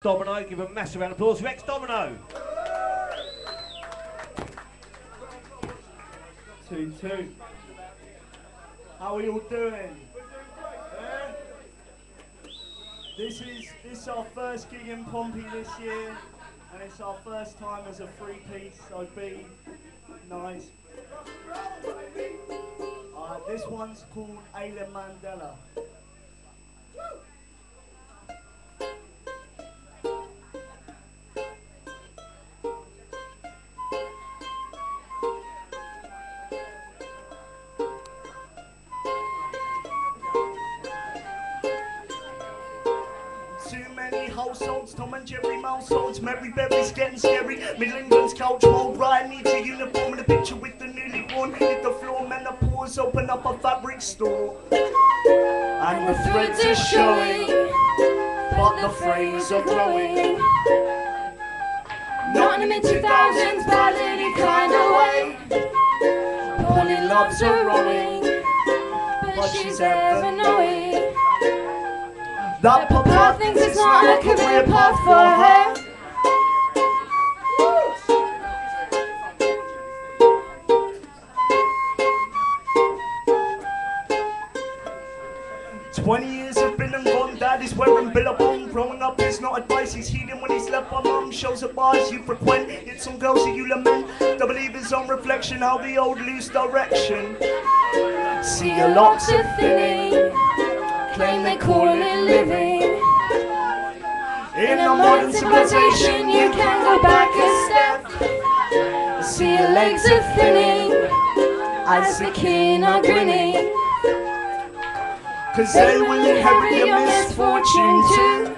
Domino, give a massive round of applause for ex-Domino. 2-2. How are you all doing? This is our first gig in Pompey this year, and it's our first time as a three-piece, so be nice. This one's called Alien Mandela. Households, Tom and Jerry households, Mary Berry's getting scary, Middle England's couch mold, Ryan needs a uniform and a picture with the newly born, hit the floor, menopause, open up a fabric store, and the threads are showing, but the frames are growing, not in the mid-2000s, but any kind of way, Polly loves her rowing, but she's ever knowing that Papa thinks it's not a career path for her. 20 years have been and gone, Dad is wearing billabong. Growing up is not advice, he's heeding when he's left by mum. Shows at bars you frequent, it's some girls that you lament. The believers on reflection, how the old lose direction. See your locks are thinning, claim they call it living. In a modern civilization you can go back a step. See your legs are thinning as the kin are grinning, 'cause they will inherit your misfortune too.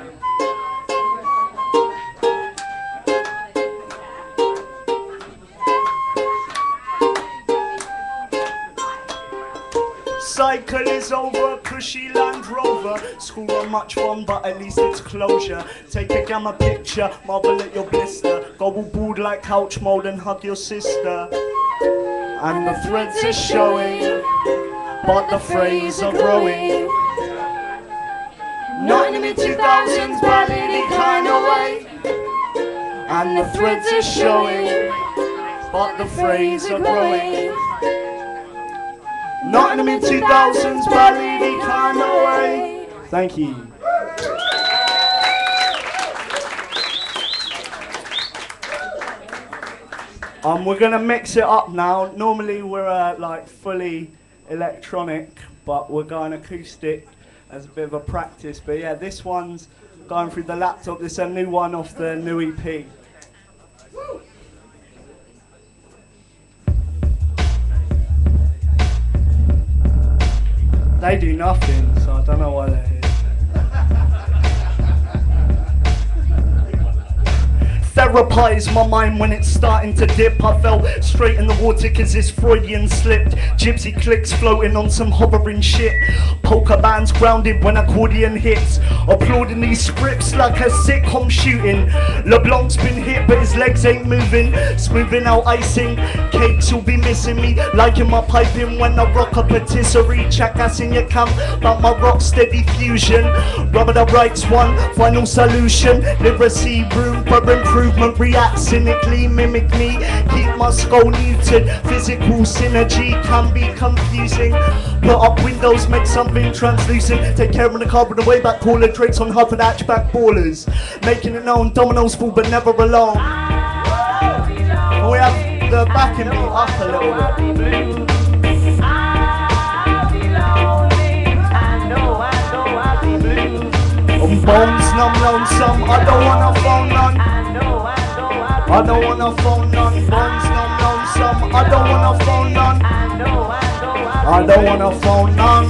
Cycle is over, cushy Land Rover. School not much fun, but at least it's closure. Take a gamma picture, marvel at your blister. Go all bald like couch mold and hug your sister. And the threads are showing, but the frays are growing. Not in the mid-2000s, but in any kind of way. And the threads are showing, but the frays are growing. Not in the mid-2000s, but in any kind of way. Thank you. We're gonna mix it up now. Normally we're like fully electronic, but we're going acoustic as a bit of a practice. But yeah, this one's going through the laptop. This is a new one off the new EP. They do nothing, so I don't know why they're here. Therapize my mind when it's starting to dip. I fell straight in the water cause this Freudian slipped. Gypsy clicks floating on some hovering shit. Polka bands grounded when accordion hits. Applauding these scripts like a sitcom shooting. LeBlanc's been hit but his legs ain't moving. Smoothing out icing, cakes will be missing me. Liking my piping when I rock a patisserie. Jackass in your camp about my rock steady fusion. Rubber the writes one, final solution. Literacy room for improvement. React cynically, mimic me, keep my skull neutered. Physical synergy can be confusing. Put up windows, make something translucent. Take care of the car with the way back caller. Drakes on Huff and hatchback ballers. Making it known, dominoes fall but never alone. We have the backing beat up a little bit. Bones numb lonesome, I don't wanna phone none. I don't wanna phone none. Bones numb lonesome, I don't wanna phone none. I don't wanna phone none.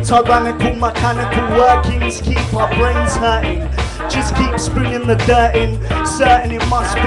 Tyrannical mechanical workings keep our brains hurting. Just keep springing the dirt in, certain it must be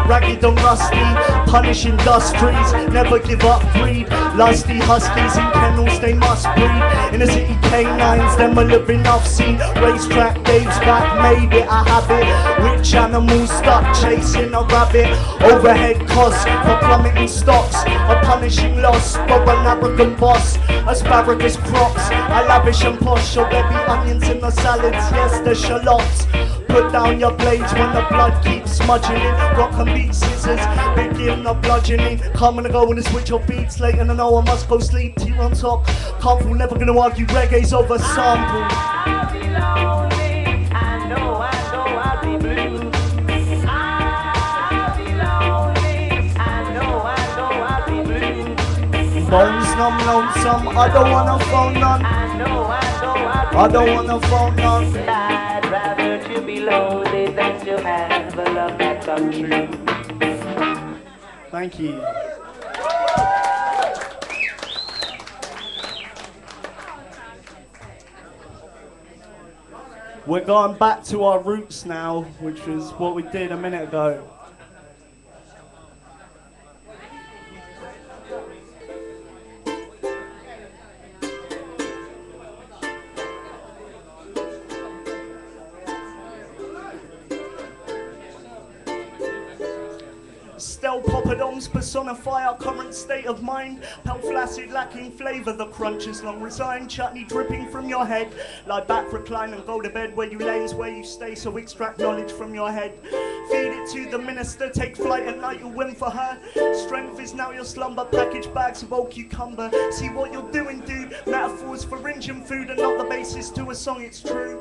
ragged and rusty, punishing dustries, never give up greed. Lusty huskies in kennels they must breed. In the city canines, them a living I've seen. Racetrack Dave's back, made it a habit. Which animals stuck chasing a rabbit? Overhead costs for plummeting stocks, a punishing loss for an arrogant boss. Asparagus crops, I lavish and posh. So there be onions in the salads, yes the shallots. Put down your blades when the blood keeps smudging it. Rock and beat scissors, begin the bludgeoning. Come and go when the switch your beats late and I know I must go sleep. Tea on top, can't fool, never gonna argue reggae's over sample. I'll be lonely, I know I'll be blue. I'll be lonely, I know I'll be blue. Bones numb, lonesome, I don't wanna phone none. I don't wanna phone none. I'd rather to be lonely than to have a love that's untrue. Thank you. We're going back to our roots now, which was what we did a minute ago. Stel poppadoms personify our current state of mind. Pale flaccid, lacking flavour, the crunch is long resigned. Chutney dripping from your head. Lie back, recline and go to bed. Where you lay is where you stay, so extract knowledge from your head. Feed it to the minister, take flight at night, you'll win for her. Strength is now your slumber, package bags of old cucumber. See what you're doing, dude. Metaphors for Indian food and not the basis to a song, it's true.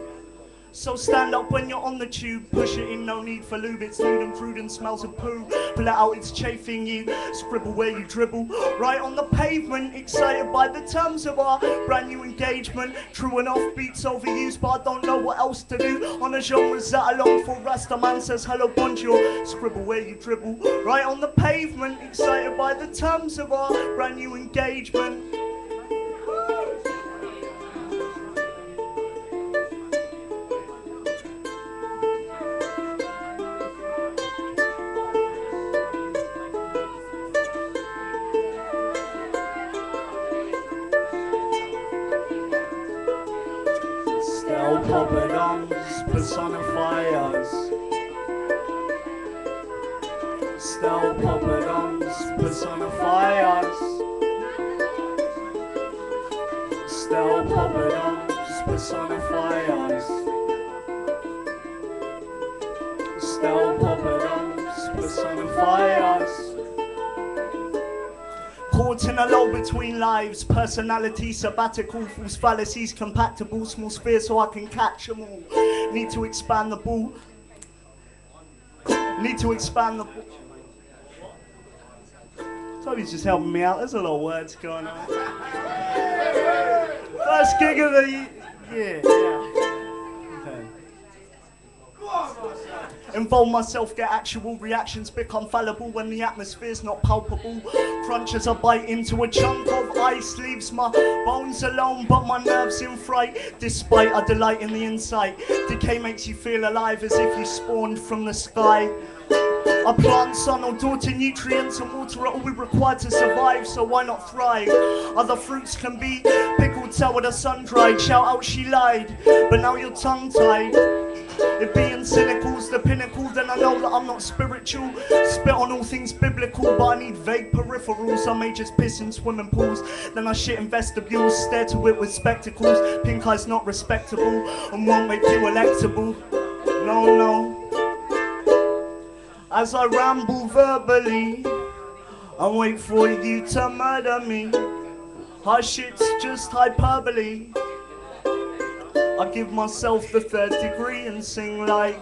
So stand up when you're on the tube, push it in, no need for lube, it's lewd and crude and smells of poo. Pull it out, it's chafing you, scribble where you dribble. Right on the pavement, excited by the terms of our brand new engagement. True and offbeats overused, but I don't know what else to do. On the genres that I long for, Rasta man says hello bonjour, scribble where you dribble. Right on the pavement, excited by the terms of our brand new engagement. Poppadoms personify us. Stel poppadoms personify us. Stel poppadoms personify us. Stel poppadoms personify us. Caught in a lull between lives, personality, sabbatical, false fallacies, compatible, small spheres so I can catch them all. Need to expand the ball. Need to expand the ball. Toby's just helping me out, there's a lot of words going on. First gig of the year. Okay. Involve myself, get actual reactions, become fallible when the atmosphere's not palpable. Crunch as I bite into a chunk of ice, leaves my bones alone, but my nerves in fright. Despite I delight in the insight, decay makes you feel alive as if you spawned from the sky. A plant, sun or daughter, nutrients and water are all we require to survive, so why not thrive? Other fruits can be pickled, sour, the sun dried. Shout out she lied, but now you're tongue tied. If being cynical's the pinnacle, then I know that I'm not spiritual. Spit on all things biblical, but I need vague peripherals. I may just piss in swimming pools, then I shit in vestibules. Stare to it with spectacles. Pink eye's not respectable and won't make you electable. No, no. As I ramble verbally, I wait for you to murder me. Hush, it's just hyperbole. I give myself the third degree and sing like.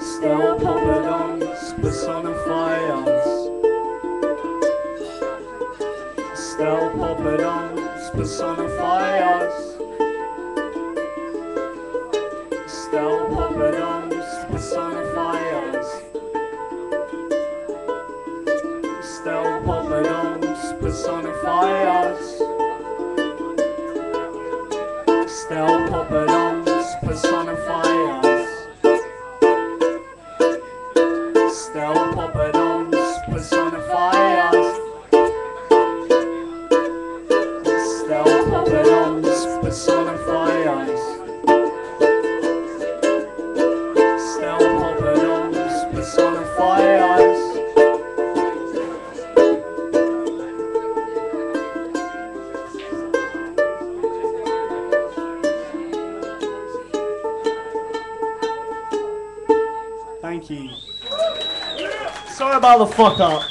Stel poppadoms personify us. Stel poppadoms personify us. Still poppadoms personify us. Still poppadoms personify us. Still poppadoms personify us. Still poppadoms personify us. Thank you. Sorry about the fuck up.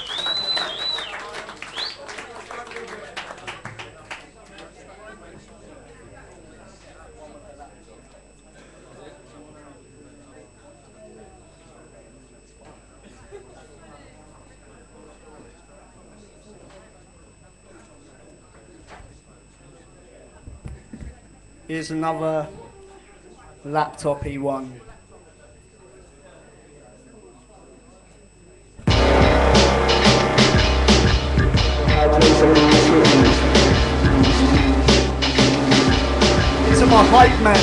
Here's another laptop-y one. These are my hype men.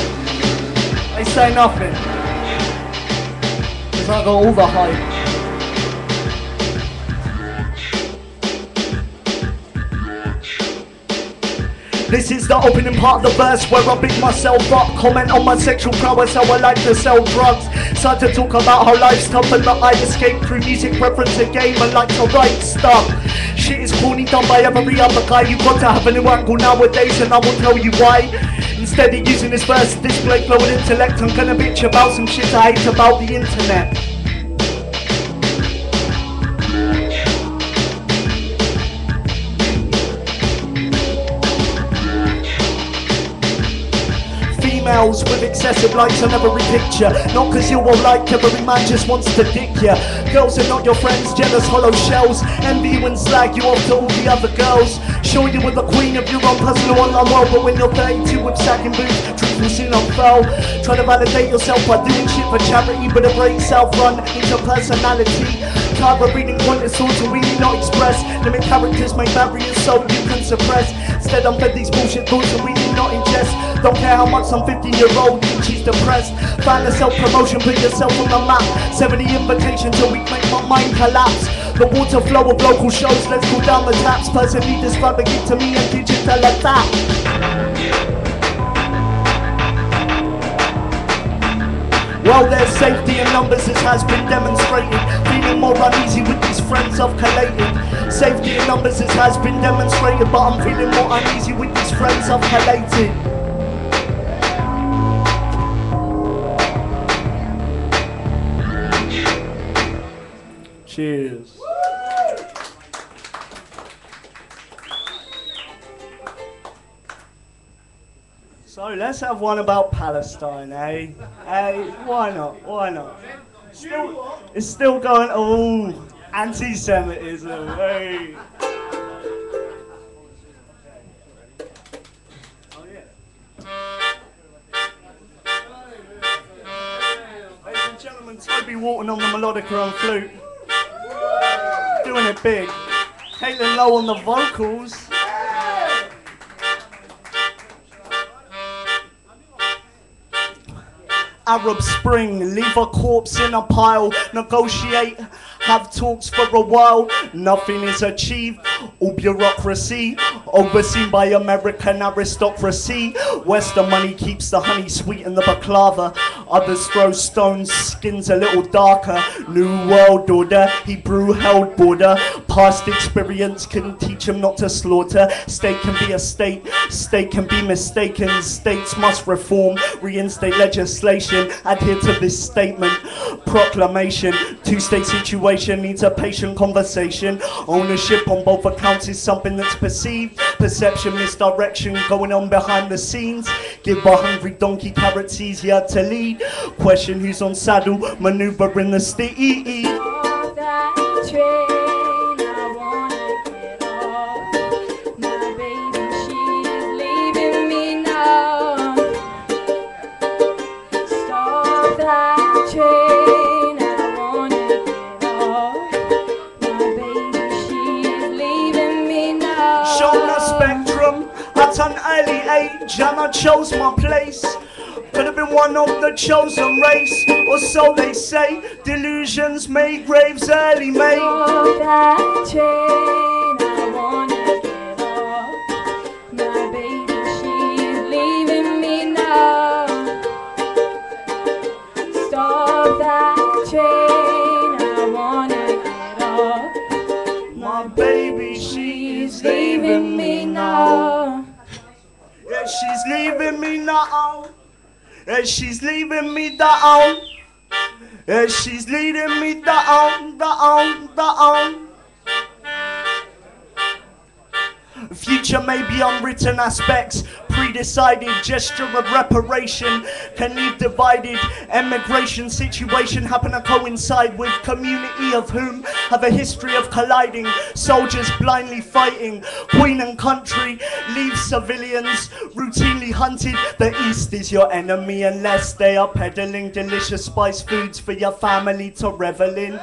They say nothing. Cause I got all the hype. This is the opening part of the verse where I big myself up. Comment on my sexual prowess, how I like to sell drugs. Start to talk about how life's tough and that I escape through music, reference a game and like to write stuff. Shit is corny, done by every other guy. You got to have a new angle nowadays and I will tell you why. Instead of using this verse to display flow and intellect, I'm gonna bitch about some shit I hate about the internet. Females with excessive likes on every picture. Not cause you will like every man just wants to dick ya. Girls are not your friends, jealous hollow shells. Envy you and slag you off to all the other girls. Sure you were the queen of your own personal online world, but when you're 32 with sagging boots, truth will soon unfurl. Try to validate yourself by doing shit for charity, but a break self-run into personality. Carver reading pointless thoughts and really not express. Limit characters, make barriers so you can suppress. Instead I'm fed these bullshit thoughts and really not ingest. Don't care how much some 50-year-old thinks she's depressed. Find the self-promotion, put yourself on the map. 70 invitations a week make my mind collapse. The water flow of local shows, let's cool down the taps. Personally describe a gift to me and digital adapt. Well, there's safety in numbers, as has been demonstrated. Feeling more uneasy with these friends I've collated. Safety in numbers, as has been demonstrated, but I'm feeling more uneasy with these friends I've collated. Cheers. So let's have one about Palestine, eh? Hey, why not? Why not? It's still going. Oh, anti-Semitism. Hey. Ladies and gentlemen, Toby Walton on the melodica and flute. Doing it big. Caitlin Lowe on the vocals. Arab Spring, leave a corpse in a pile, negotiate, have talks for a while, nothing is achieved, all bureaucracy, overseen by American aristocracy. Western money keeps the honey sweet in the baklava, others throw stones, skins a little darker. New world order, Hebrew held border, past experience can teach him not to slaughter. State can be a state, state can be mistaken, states must reform, reinstate legislation, adhere to this statement, proclamation, two-state situation needs a patient conversation, ownership on both accounts is something that's perceived, perception, misdirection going on behind the scenes, give a hungry donkey carrots easier to lead, question who's on saddle, maneuver in the steed. At an early age, and I chose my place. Could have been one of the chosen race, or so they say. Delusions make graves early, mate. Off that train, I wanna get off. My baby, she's leaving me now. Stop that train, I wanna get off. My baby, she's leaving me now. Yeah, she's leaving me now. Yeah, she's leaving me down. Yeah, she's leading me down, down, down. Future may be unwritten aspects, pre-decided gesture of reparation can leave divided. Emigration situation happen to coincide with community of whom have a history of colliding. Soldiers blindly fighting, queen and country leave civilians routinely hunted. The East is your enemy unless they are peddling delicious spice foods for your family to revel in.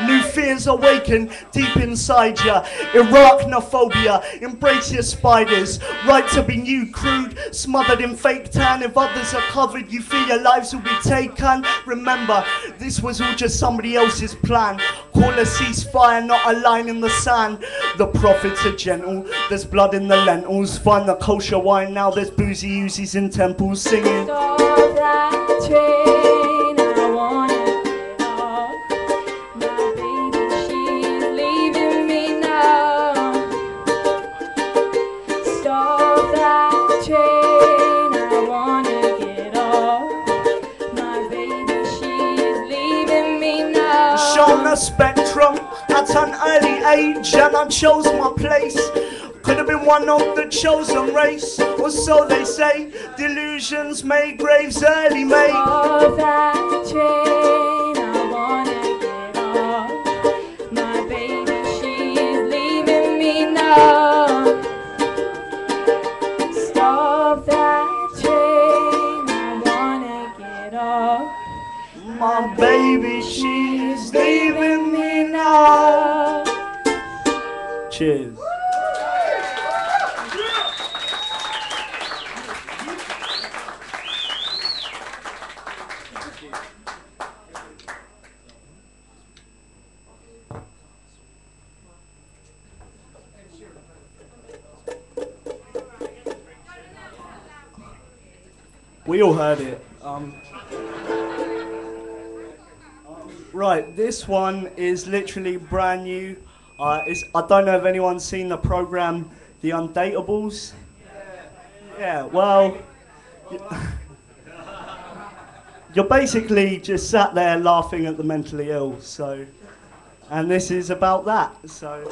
New fears awaken deep inside ya. Arachnophobia, embrace your spiders. Right to be new, crude, smothered in fake tan. If others are covered, you fear your lives will be taken. Remember, this was all just somebody else's plan. Call a ceasefire, not a line in the sand. The prophets are gentle, there's blood in the lentils. Find the kosher wine now, there's boozy Uzis in temples singing. Stop that train, I wanna get off. My baby, she's leaving me now. Stop that train, I wanna get off. My baby, she's leaving me now. Shown a spectrum at an early age, and I chose my place. Could have been one of the chosen race, or so they say. Delusions make graves early, mate. Off that train, I wanna get off. My baby, she's leaving me now. Stop that train, I wanna get off. My baby, she's leaving me now. Cheers. We all heard it. Right, this one is literally brand new. I don't know if anyone's seen the program The Undateables. Yeah, well, you're basically just sat there laughing at the mentally ill, so, and this is about that, so.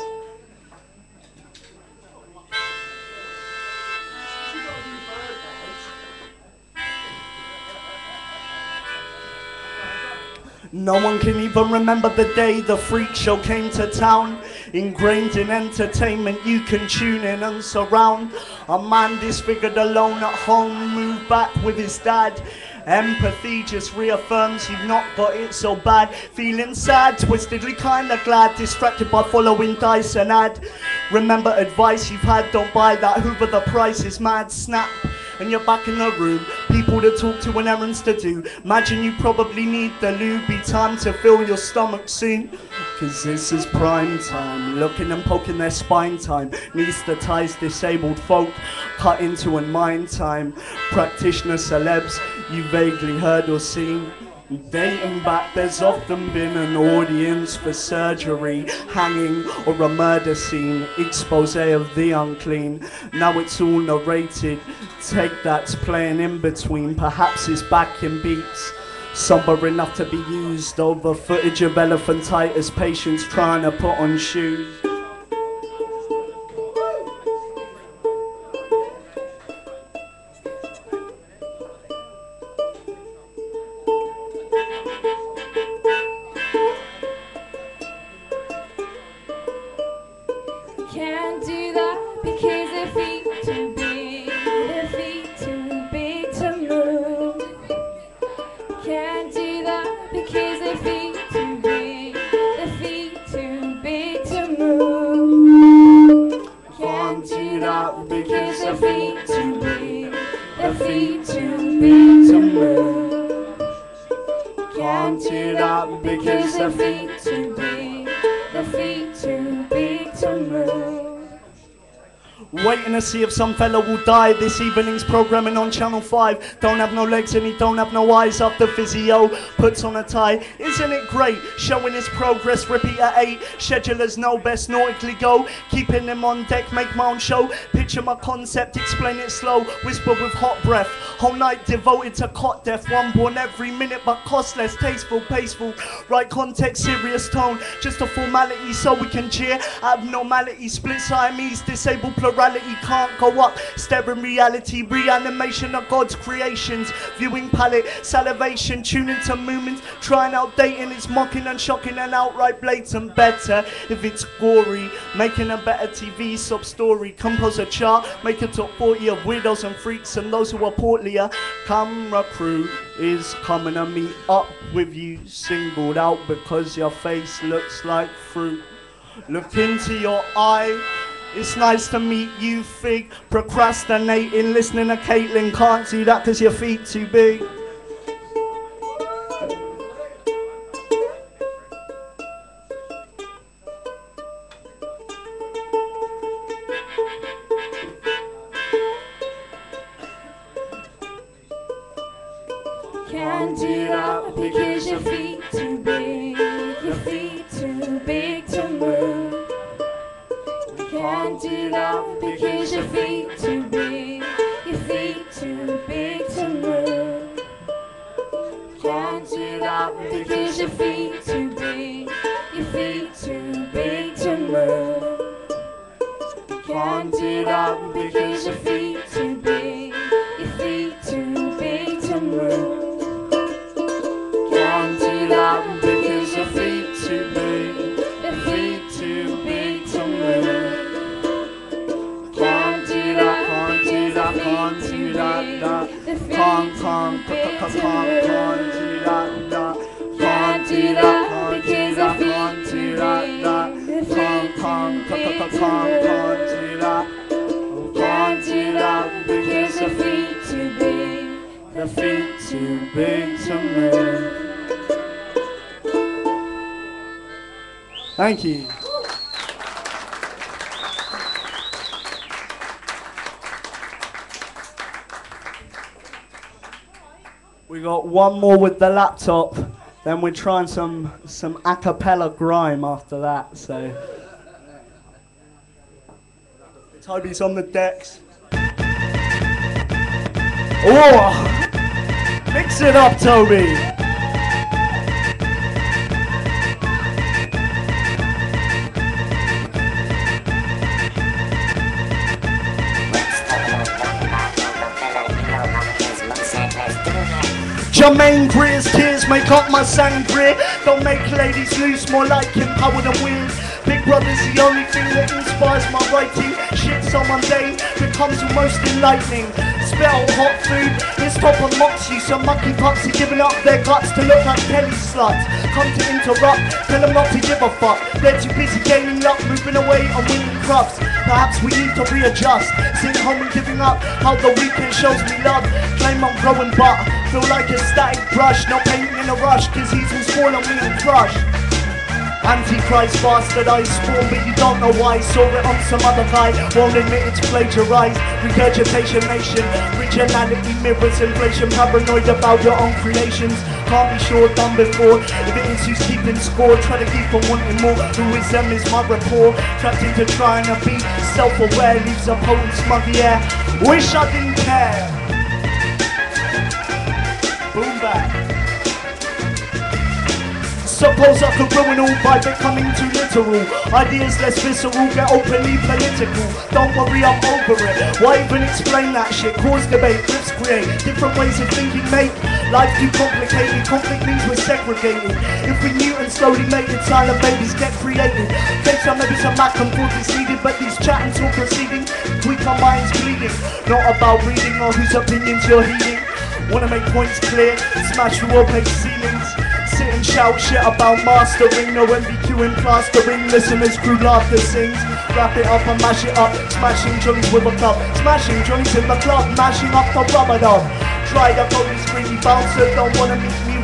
No one can even remember the day the freak show came to town. Ingrained in entertainment, you can tune in and surround. A man disfigured alone at home, moved back with his dad. Empathy just reaffirms you've not got it so bad. Feeling sad, twistedly kinda glad, distracted by following Dyson ad. Remember advice you've had, don't buy that, Hoover the price is mad. Snap, and you're back in the room. People to talk to and errands to do. Imagine you probably need the lube. Be time to fill your stomach soon. Cause this is prime time. Looking and poking their spine time. Anesthetized disabled folk. Cut into and mind time. Practitioner celebs you vaguely heard or seen. Dating back, there's often been an audience for surgery, hanging or a murder scene, expose of the unclean. Now it's all narrated, take that's playing in between, perhaps it's back in beats. Somber enough to be used over footage of elephantitis patients trying to put on shoes. Can't do that because their feet too big, their feet too big to move. Can't do that because their feet too big, their feet too big to move. Waiting to see if some fella will die. This evening's programming on Channel 5. Don't have no legs and he don't have no eyes. After physio puts on a tie. Isn't it great? Showing his progress, repeat at 8. Schedulers know best, nautically go. Keeping them on deck, make my own show. Picture my concept, explain it slow. Whisper with hot breath. Whole night devoted to cot death. One born every minute but costless. Tasteful, paceful. Right context, serious tone. Just a formality so we can cheer. Abnormality, split Siamese, disabled plurality. Can't go up, staring reality, reanimation of God's creations, viewing palette, salivation, tuning to movements, trying out dating, it's mocking and shocking and outright blatant. Better if it's gory, making a better TV sub story, compose a chart, make a top 40 of weirdos and freaks and those who are portlier. Camera crew is coming to meet up with you, singled out because your face looks like fruit. Look into your eye. It's nice to meet you, Fig. Procrastinating, listening to Caitlin. Can't do that cause your feet too big. Can't do that because your feet too big. Your feet too big to move. Can't do that because your feet too big. Your feet too big to move. Can't do that because your feet too big. Your feet too big to move. Can't do that because your feet too big. Your feet too big to move. Can't do that because your feet too big. Your feet too big to move. Can't do that, Can't do that, can't do that, that. Can't do that, that. Can't do that because your Can't feet do too that, big. that. Your feet Can't too big to do that. move. Can't do that because your feet too big. The feet too big to move. Thank you. We got one more with the laptop, then we're trying some a cappella grime after that, so. Toby's on the decks. Oh! Mix it up, Toby! Jermaine Greer's tears make up my sangria. Don't make ladies loose, more like empower the wind. Big Brother's the only thing that inspires my writing. Shit so mundane becomes almost enlightening. Spit out hot food, it's top of moxie. Some monkey pups are giving up their guts to look like Kelly sluts. Come to interrupt, tell them not to give a fuck. They're too busy gaining luck, moving away on winning clubs. Perhaps we need to readjust, sitting home and giving up. How the weekend shows me love. Claim I'm growing but feel like a static brush. Not painting in a rush, cause he's all spoil on me and crush. Antichrist bastard I spawn, but you don't know why. Saw it on some other guy, won't admit it's plagiarized. Regurgitation nation, regionality mirrors inflation. Paranoid about your own creations, can't be sure done before. If it is who's keeping score, try to keep on wanting more. Who is them is my rapport. Trapped into trying to be self-aware, leaves a potent smug air. Wish I didn't care. Boom back. Suppose I could ruin all by becoming too literal. Ideas less visceral, get openly political. Don't worry, I'm over it. Why even explain that shit? Cause debate, clips create different ways of thinking, make life too complicated. Conflict means we're segregated. If we mute and slowly make it, silent babies get created. Face on maybe some back and forth is needed, but these chatting talk proceeding tweak our minds bleeding. Not about reading or whose opinions you're heeding. Wanna make points clear, smash through opaque ceilings. Sit and shout shit about mastering, no MBQ in plastering. Listeners crew laughter sings. Wrap it up and mash it up. Smashing Johnny's with a club. Smashing Johnny's in the club. Mashing up the rubber dub. Try the police greedy bouncer. Don't wanna meet me